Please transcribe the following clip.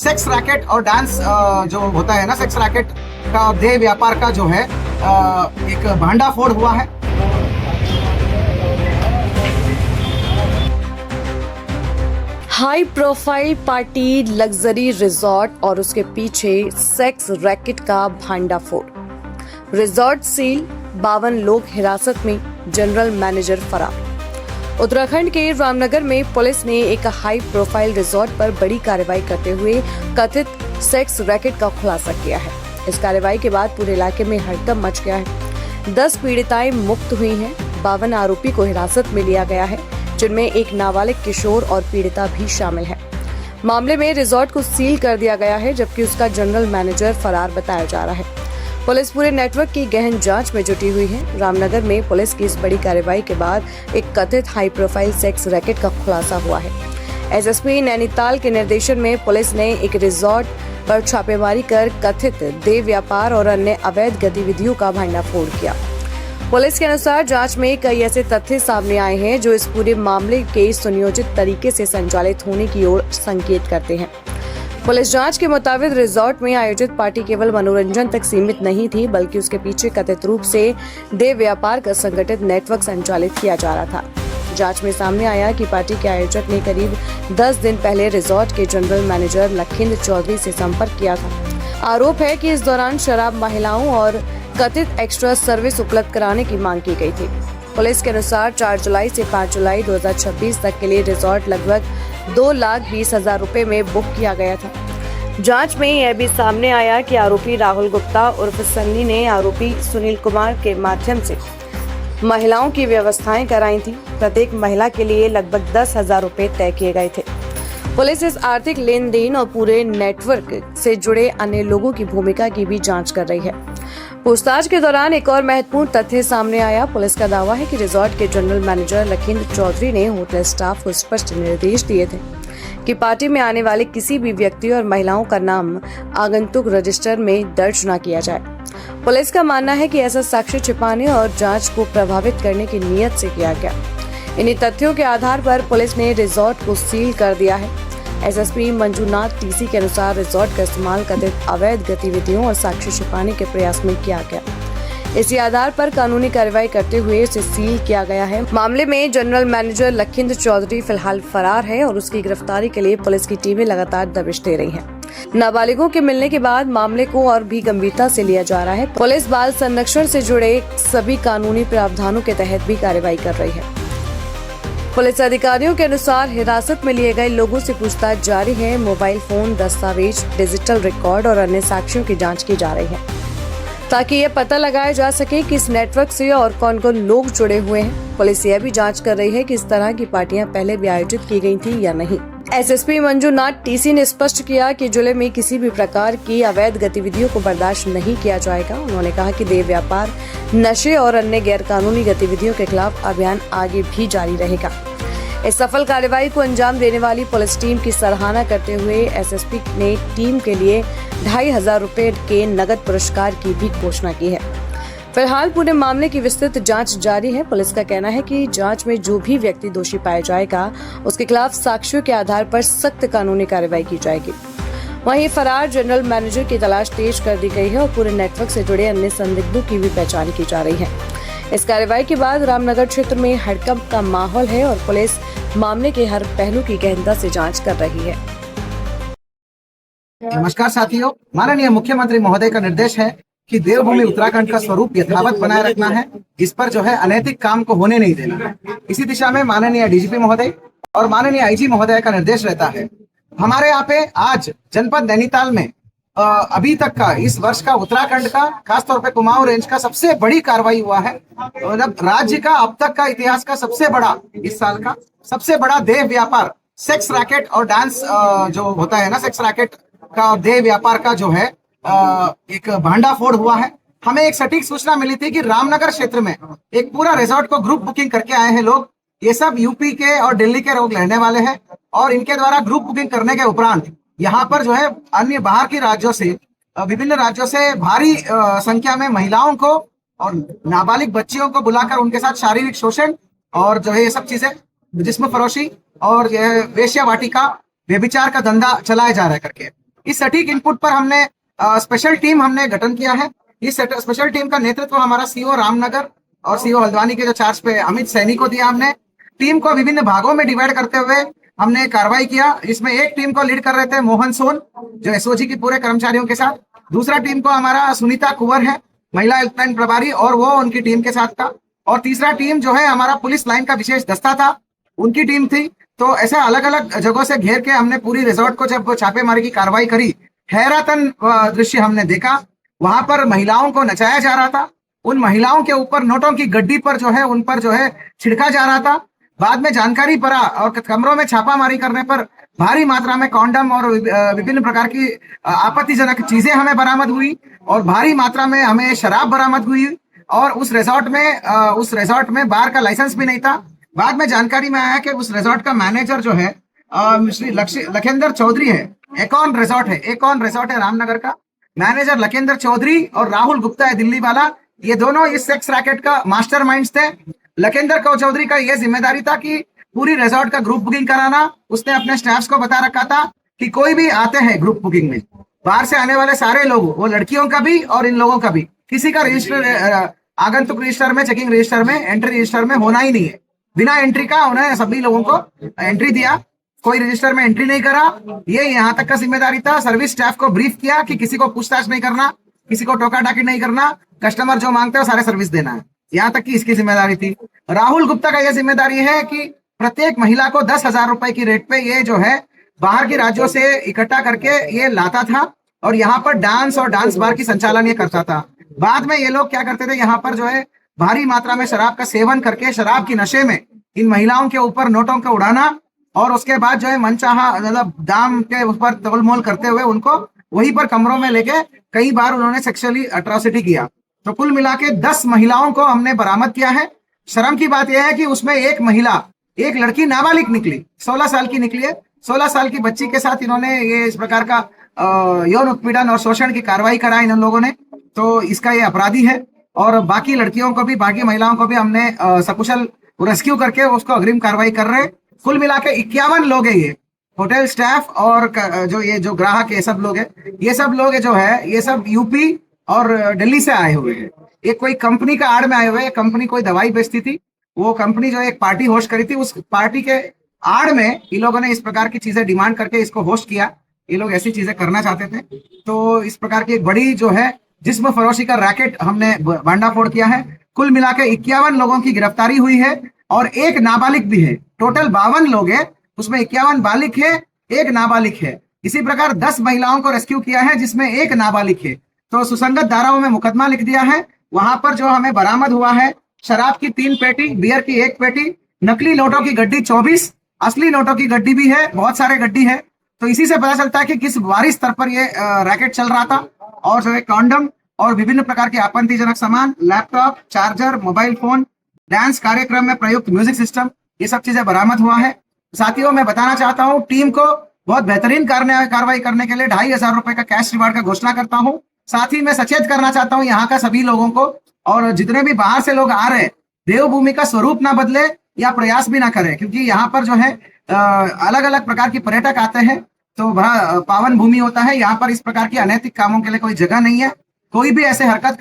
Sex racket और dance जो होता है ना, सेक्स रैकेट का देह व्यापार का जो है एक भांडाफोड़ हुआ है। High profile party, luxury resort और उसके पीछे सेक्स रैकेट का भांडाफोड़। रिजॉर्ट सील, 52 लोग हिरासत में, जनरल मैनेजर फरार। उत्तराखंड के रामनगर में पुलिस ने एक हाई प्रोफाइल रिजॉर्ट पर बड़ी कार्रवाई करते हुए कथित सेक्स रैकेट का खुलासा किया है। इस कार्रवाई के बाद पूरे इलाके में हड़कंप मच गया है। 10 पीड़िताएं मुक्त हुई हैं। 52 आरोपी को हिरासत में लिया गया है, जिनमें एक नाबालिग किशोर और पीड़िता भी शामिल है। मामले में रिजॉर्ट को सील कर दिया गया है, जबकि उसका जनरल मैनेजर फरार बताया जा रहा है। पुलिस पूरे नेटवर्क की गहन जांच में जुटी हुई है। रामनगर में पुलिस की इस बड़ी कार्रवाई के बाद एक कथित हाई प्रोफाइल सेक्स रैकेट का खुलासा हुआ है। एसएसपी नैनीताल के निर्देशन में पुलिस ने एक रिजॉर्ट पर छापेमारी कर कथित देह व्यापार और अन्य अवैध गतिविधियों का भंडाफोड़ किया। पुलिस के अनुसार जांच में कई ऐसे तथ्य सामने आए हैं जो इस पूरे मामले के सुनियोजित तरीके से संचालित होने की ओर संकेत करते हैं। पुलिस जांच के मुताबिक रिजॉर्ट में आयोजित पार्टी केवल मनोरंजन तक सीमित नहीं थी, बल्कि उसके पीछे कथित रूप से देह व्यापार का संगठित नेटवर्क संचालित किया जा रहा था। जांच में सामने आया कि पार्टी के आयोजक ने करीब 10 दिन पहले रिजॉर्ट के जनरल मैनेजर लखिंद्र चौधरी से संपर्क किया था। आरोप है कि इस दौरान शराब, महिलाओं और कथित एक्स्ट्रा सर्विस उपलब्ध कराने की मांग की गई थी। पुलिस के अनुसार 4 जुलाई से 5 जुलाई 2026 तक के लिए रिजॉर्ट लगभग 2,20,000 रुपए में बुक किया गया था। जांच में यह भी सामने आया कि आरोपी राहुल गुप्ता उर्फ सन्नी ने आरोपी सुनील कुमार के माध्यम से महिलाओं की व्यवस्थाएं कराई थी। प्रत्येक महिला के लिए लगभग 10,000 रुपए तय किए गए थे। पुलिस इस आर्थिक लेन देन और पूरे नेटवर्क से जुड़े अन्य लोगों की भूमिका की भी जांच कर रही है। पूछताछ के दौरान एक और महत्वपूर्ण तथ्य सामने आया। पुलिस का दावा है कि रिजॉर्ट के जनरल मैनेजर लखिंद्र चौधरी ने होटल स्टाफ को स्पष्ट निर्देश दिए थे कि पार्टी में आने वाले किसी भी व्यक्ति और महिलाओं का नाम आगंतुक रजिस्टर में दर्ज न किया जाए। पुलिस का मानना है कि ऐसा साक्ष्य छिपाने और जांच को प्रभावित करने की नीयत से किया गया। इन्हीं तथ्यों के आधार पर पुलिस ने रिजॉर्ट को सील कर दिया है। एसएसपी मंजूनाथ टीसी के अनुसार रिजॉर्ट का इस्तेमाल कथित अवैध गतिविधियों और साक्ष्य छिपाने के प्रयास में किया गया। इसी आधार पर कानूनी कार्रवाई करते हुए इसे सील किया गया है। मामले में जनरल मैनेजर लखिंद्र चौधरी फिलहाल फरार है और उसकी गिरफ्तारी के लिए पुलिस की टीमें लगातार दबिश दे रही हैं। नाबालिगों के मिलने के बाद मामले को और भी गंभीरता से लिया जा रहा है। पुलिस बाल संरक्षण से जुड़े सभी कानूनी प्रावधानों के तहत भी कार्रवाई कर रही है। पुलिस अधिकारियों के अनुसार हिरासत में लिए गए लोगों से पूछताछ जारी है। मोबाइल फोन, दस्तावेज, डिजिटल रिकॉर्ड और अन्य साक्ष्यों की जांच की जा रही है, ताकि ये पता लगाया जा सके कि इस नेटवर्क से और कौन कौन लोग जुड़े हुए हैं। पुलिस यह भी जांच कर रही है कि इस तरह की पार्टियां पहले भी आयोजित की गई थी या नहीं। एसएसपी मंजूनाथ टीसी ने स्पष्ट किया कि जिले में किसी भी प्रकार की अवैध गतिविधियों को बर्दाश्त नहीं किया जाएगा। उन्होंने कहा कि देह व्यापार, नशे और अन्य गैरकानूनी गतिविधियों के खिलाफ अभियान आगे भी जारी रहेगा। इस सफल कार्रवाई को अंजाम देने वाली पुलिस टीम की सराहना करते हुए एसएसपी ने टीम के लिए 2,500 रुपए के नगद पुरस्कार की भी घोषणा की है। फिलहाल पूरे मामले की विस्तृत जांच जारी है। पुलिस का कहना है कि जांच में जो भी व्यक्ति दोषी पाया जाएगा, उसके खिलाफ साक्ष्यों के आधार पर सख्त कानूनी कार्रवाई की जाएगी। वहीं फरार जनरल मैनेजर की तलाश तेज कर दी गई है और पूरे नेटवर्क से जुड़े अन्य संदिग्धों की भी पहचान की जा रही है। इस कार्रवाई के बाद रामनगर क्षेत्र में हड़कंप का माहौल है और पुलिस मामले के हर पहलू की गहनता से जांच कर रही है। नमस्कार साथियों, माननीय मुख्यमंत्री महोदय का निर्देश है कि देवभूमि उत्तराखंड का स्वरूप यथावत बनाए रखना है। इस पर जो है अनैतिक काम को होने नहीं देना। इसी दिशा में माननीय डीजीपी महोदय और माननीय आईजी महोदय का निर्देश रहता है। हमारे यहाँ पे आज जनपद नैनीताल में अभी तक का इस वर्ष का उत्तराखंड का, खासतौर पे कुमाऊं रेंज का सबसे बड़ी कार्रवाई हुआ है। मतलब राज्य का अब तक का इतिहास का सबसे बड़ा, इस साल का सबसे बड़ा देह व्यापार, सेक्स रैकेट और डांस जो होता है ना, सेक्स रैकेट का देह व्यापार का जो है एक भांडाफोड़ हुआ है। हमें एक सटीक सूचना मिली थी कि रामनगर क्षेत्र में एक पूरा रिजॉर्ट को ग्रुप बुकिंग करके आए हैं लोग। ये सब यूपी के और दिल्ली के लोग रहने वाले हैं और इनके द्वारा ग्रुप बुकिंग करने के उपरांत यहाँ पर जो है अन्य बाहर के राज्यों से, विभिन्न राज्यों से भारी संख्या में महिलाओं को और नाबालिग बच्चियों को बुलाकर उनके साथ शारीरिक शोषण और जो है ये सब चीजें, जिस्म फरोशी और यह वेश्या वाटिका, व्यभिचार का धंधा चलाया जा रहा है करके। इस सटीक इनपुट पर हमने स्पेशल टीम हमने गठन किया है। इस स्पेशल टीम का नेतृत्व हमारा सीओ रामनगर और सीओ हल्द्वानी के जो चार्ज पे अमित सैनी को दिया हमने। टीम को विभिन्न भागों में डिवाइड करते हुए हमने कार्रवाई किया। इसमें एक टीम को लीड कर रहे थे मोहन सोन, जो एसओजी के पूरे कर्मचारियों के साथ। दूसरा टीम को हमारा सुनीता कुंवर है, महिला हेल्पलाइन प्रभारी, और वो उनकी टीम के साथ था। और तीसरा टीम जो है हमारा पुलिस लाइन का विशेष दस्ता था, उनकी टीम थी। तो ऐसे अलग अलग जगहों से घेर के हमने पूरी रिजॉर्ट को जब छापेमारी की कार्रवाई करी, हैरातन दृश्य हमने देखा। वहां पर महिलाओं को नचाया जा रहा था, उन महिलाओं के ऊपर नोटों की गड्डी पर जो है उन पर जो है छिड़का जा रहा था। बाद में जानकारी पड़ा और कमरों में छापामारी करने पर भारी मात्रा में कॉन्डम और विभिन्न प्रकार की आपत्तिजनक चीजें हमें बरामद हुई और भारी मात्रा में हमें शराब बरामद हुई। और उस रिजॉर्ट में बार का लाइसेंस भी नहीं था। बाद में जानकारी में आया कि उस रिजॉर्ट का मैनेजर जो है श्री लखेंद्र चौधरी है। एकॉन रिजॉर्ट है रामनगर का। मैनेजर लखेंद्र चौधरी और राहुल गुप्ता है दिल्ली वाला, ये दोनों इस सेक्स रैकेट का मास्टरमाइंड्स थे। लखेंद्र चौधरी का यह जिम्मेदारी था कि पूरी रिजॉर्ट का ग्रुप बुकिंग कराना। उसने अपने स्टाफ्स को बता रखा था कि कोई भी आते हैं ग्रुप बुकिंग में, बाहर से आने वाले सारे लोग, वो लड़कियों का भी और इन लोगों का भी, किसी का रजिस्टर आगंतुक रजिस्टर में, चेकिंग रजिस्टर में, एंट्री रजिस्टर में होना ही नहीं है। बिना एंट्री का उन्हें सभी लोगों को एंट्री दिया, कोई रजिस्टर में एंट्री नहीं करा। ये यहाँ तक का जिम्मेदारी था। सर्विस स्टाफ को ब्रीफ किया कि किसी को पूछताछ नहीं करना, किसी को टोका टाकी नहीं करना, कस्टमर जो मांगते हैं सारे सर्विस देना है। यहाँ तक की इसकी जिम्मेदारी थी। राहुल गुप्ता का यह जिम्मेदारी है कि प्रत्येक महिला को 10,000 रुपए की रेट पे ये जो है बाहर के राज्यों से इकट्ठा करके ये लाता था और यहाँ पर डांस और डांस बार की संचालन ये करता था। बाद में ये लोग क्या करते थे, यहाँ पर जो है भारी मात्रा में शराब का सेवन करके शराब की नशे में इन महिलाओं के ऊपर नोटों को उड़ाना और उसके बाद जो है मनचाहा मतलब दाम के ऊपर तोलमोल करते हुए उनको वहीं पर कमरों में लेके कई बार उन्होंने सेक्सुअली अट्रॉसिटी किया। तो कुल मिला के 10 महिलाओं को हमने बरामद किया है। शर्म की बात यह है कि उसमें एक लड़की नाबालिग निकली, 16 साल की निकली है। 16 साल की बच्ची के साथ इन्होंने ये इस प्रकार का यौन उत्पीड़न और शोषण की कार्रवाई करा इन लोगों ने। तो इसका ये अपराधी है। और बाकी लड़कियों को भी, बाकी महिलाओं को भी हमने सकुशल रेस्क्यू करके उसको अग्रिम कार्रवाई कर रहे हैं। कुल मिला के 51 लोग है। ये होटल स्टाफ और जो ग्राहक ये सब लोग है, ये सब लोग जो है ये सब यूपी और दिल्ली से आए हुए हैं। एक कोई कंपनी का आड़ में आए हुए हैं। कंपनी कोई दवाई बेचती थी, वो कंपनी जो एक पार्टी होस्ट करी थी, उस पार्टी के आड़ में इन लोगों ने इस प्रकार की चीजें डिमांड करके इसको होस्ट किया। ये लोग ऐसी चीजें करना चाहते थे। तो इस प्रकार की एक बड़ी जो है जिस्म फरोशी का रैकेट हमने भांडाफोड़ किया है। कुल मिला के 51 लोगों की गिरफ्तारी हुई है और एक नाबालिग भी है। टोटल 52 लोग है, उसमें 51 बालिग है, एक नाबालिग है। इसी प्रकार 10 महिलाओं को रेस्क्यू किया है जिसमें एक नाबालिग है। तो सुसंगत धाराओं में मुकदमा लिख दिया है। वहां पर जो हमें बरामद हुआ है, शराब की 3 पेटी, बियर की 1 पेटी, नकली नोटों की गड्डी 24, असली नोटों की गड्डी भी है, बहुत सारे गड्डी है। तो इसी से पता चलता है कि किस भारी स्तर पर ये रैकेट चल रहा था। और जो है कॉन्डम और विभिन्न प्रकार के आपत्तिजनक सामान, laptop, charger, mobile phone, dance कार्यक्रम में प्रयुक्त म्यूजिक सिस्टम, ये सब चीजें बरामद हुआ है। साथियों, मैं बताना चाहता हूँ टीम को बहुत बेहतरीन कार्रवाई करने के लिए 2,500 रुपए का कैश रिवार्ड का घोषणा करता हूँ। साथ ही मैं सचेत करना चाहता हूँ यहाँ का सभी लोगों को, और जितने भी बाहर से लोग आ रहे हैं, देवभूमि का स्वरूप ना बदले या प्रयास भी ना करें, क्योंकि यहाँ पर जो है अलग अलग प्रकार की पर्यटक आते हैं। तो बड़ा पावन भूमि होता है। यहाँ पर इस प्रकार की अनैतिक कामों के लिए कोई जगह नहीं है। कोई भी ऐसे हरकत कर